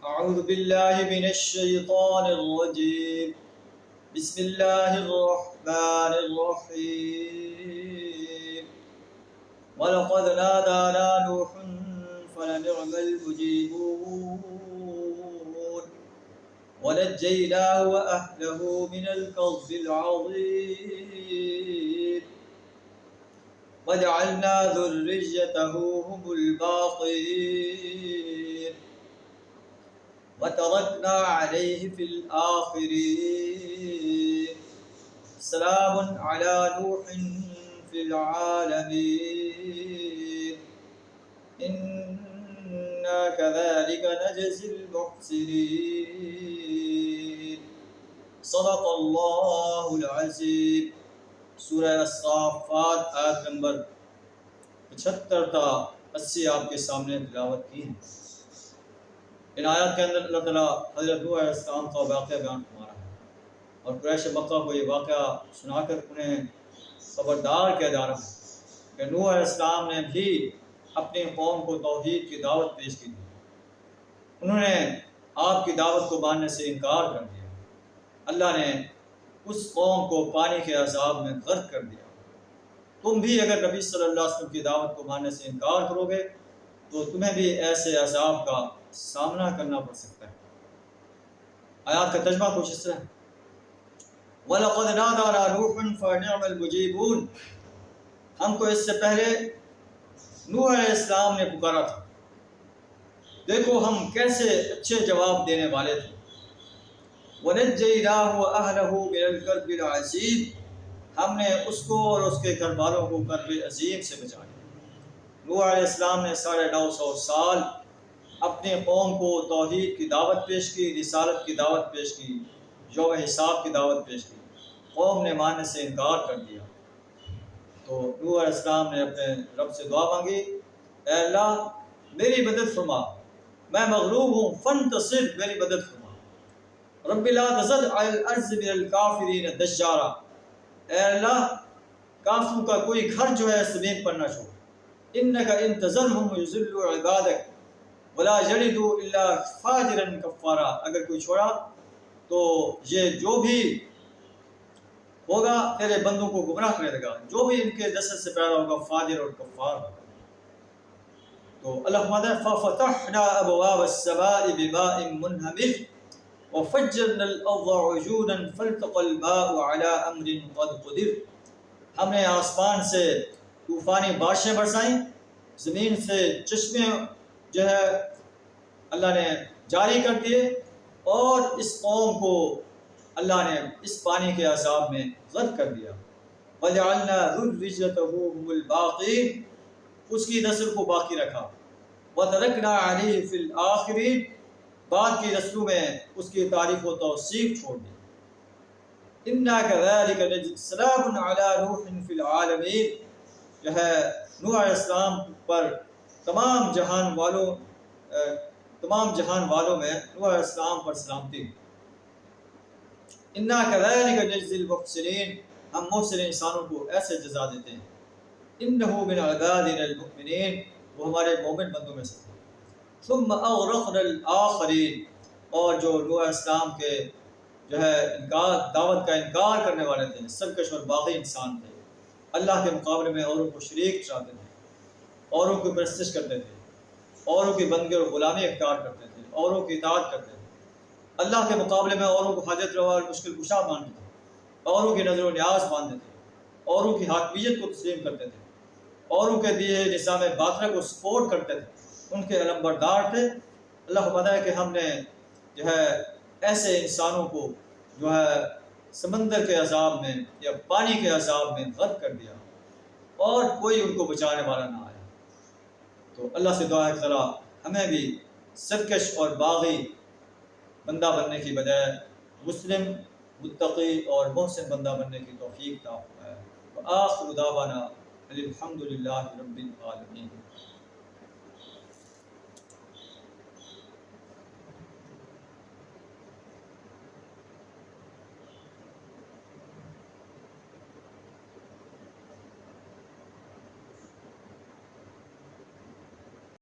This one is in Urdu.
أعوذ بالله من الشيطان الرجيم. بسم الله الرحمن الرحيم. ولقد نادانا نوح فلنعم المجيبون ونجيناه وأهله من الكرب العظيم وجعلنا ذريته هم الباقين وتركنا عليه في الآخرين. سلام على نوح في العالمين إنا كذلك نجزي المحسنين. صدق اللہ العظیم. سورہ الصافات آیت نمبر 75 تا 80 آپ کے سامنے تلاوت کی ہے. ان آیات کے اندر اللہ تعالیٰ حضرت نوح علیہ السلام کا واقعہ بیان فرما رہا ہے اور قریش مکہ کو یہ واقعہ سنا کر انہیں خبردار کیا جا رہا ہے کہ نوح علیہ السلام نے بھی اپنی قوم کو توحید کی دعوت پیش کی تھی. انہوں نے آپ کی دعوت کو ماننے سے انکار کر دیا. اللہ نے اس قوم کو پانی کے عذاب میں غرق کر دیا. تم بھی اگر نبی صلی اللہ علیہ وسلم کی دعوت کو ماننے سے انکار کرو گے تو تمہیں بھی ایسے عذاب کا سامنا کرنا پڑ سکتا ہے. آیات کا ترجمہ کچھ اس طرح ہے: وَلَقَدْ نَادَانَا نُوحٌ فَنِعْمَ الْمُجِيبُونَ. ہم کو اس سے پہلے نوح علیہ السلام نے پکارا تھا، دیکھو ہم کیسے اچھے جواب دینے والے تھے. وَنَجَّيْنَاهُ وَأَهْلَهُ مِنَ الْكَرْبِ الْعَظِيمِ. ہم نے اس کو اور اس کے گھر والوں کو کرب عظیم سے بچا لیا. نوح علیہ السلام نے 950 سال اپنے قوم کو توحید کی دعوت پیش کی، رسالت کی دعوت پیش کی، یوم حساب کی دعوت پیش کی. قوم نے ماننے سے انکار کر دیا تو نوح علیہ السلام نے اپنے رب سے دعا مانگی، اے اللہ میری مدد فرما، میں مغلوب ہوں، فانتصر، میری مدد فرما. رب لا تذر علی الارض من الکافرین دجارا. اے اللہ کافروں کا کوئی گھر جو ہے زمین پر نہ چھوڑ. انک ان تذرهم یضلوا عبادک ولا یلدوا الا فاجرا کفارا. اگر کوئی چھوڑا تو یہ جو بھی ہوگا تیرے بندوں کو گمراہ کرے گا، جو بھی ان کے نسل سے پیدا ہوگا فاجر اور کفار ہوگا. تو اللہ فرماتا ہے فَفَتَحْنَا أَبْوَابَ السَّمَاءِ بِمَاءٍ مُنْهَمِرٍ وَفَجَّرْنَا الْأَرْضَ عُيُونًا فَالْتَقَى الْمَاءُ عَلَىٰ أَمْرٍ قَدْ قُدِرَ. ہم نے آسمان سے طوفانی بارشیں برسائیں، زمین سے چشمے جو ہے اللہ نے جاری کر دیے، اور اس قوم کو اللہ نے اس پانی کے عذاب میں غرق کر دیا. وَجَعَلْنَا ذُرِّيَّتَهُ هُمُ الْبَاقِينَ. اس کی نسل کو باقی رکھا. وَتَرَكْنَا عَلَيْهِ فِي الْآخِرِينَ. بعد کی نسلوں میں اس کی تعریف و توصیف چھوڑ دی. اِنَّا كَذَلِكَ نَجْزِي. سَلَامٌ عَلَىٰ نُوحٍ فِي الْعَالَمِينَ. جو ہے نوح علیہ السلام پر تمام جہان والوں میں نوح علیہ السلام پر سلامتی. اِنَّا كَذَلِكَ نَجْزِي الْمُحْسِنِينَ. ہم محسن انسانوں کو ایسے جزا دیتے ہیں. إِنَّهُ مِنْ عِبَادِنَا الْمُؤْمِنِينَ. وہ ہمارے مومن بندوں میں سے تھے. ثُمَّ أَغْرَقْنَا الْآخَرِينَ. اور جو نوح علیہ السلام کے جو ہے دعوت کا انکار کرنے والے تھے، سرکش اور باغی انسان تھے، اللہ کے مقابلے میں اوروں کو شریک ٹھہراتے تھے، اوروں کی پرستش کرتے تھے، اوروں کی بندگی اور غلامی اختیار کرتے تھے، اوروں کی اطاعت کرتے تھے، اللہ کے مقابلے میں اوروں کو حاجت روا اور مشکل کشا مانتے تھے، اوروں کی نظر و نیاز مانتے تھے، اوروں کی حاکمیت کو تسلیم کرتے تھے، اوروں کے دیے نظام باطلہ کو سپورٹ کرتے تھے، ان کے علمبردار تھے. اللہ کو پتہ ہے کہ ہم نے جو ہے ایسے انسانوں کو جو ہے سمندر کے عذاب میں یا پانی کے عذاب میں غرق کر دیا اور کوئی ان کو بچانے والا نہ آیا. تو اللہ سے دعا ہے کہ تعالیٰ ہمیں بھی سرکش اور باغی بندہ بننے کی بجائے مسلم، متقی اور محسن بندہ بننے کی توفیق عطا فرمائے. وآخر دعوانا الحمد للہ رب العالمین.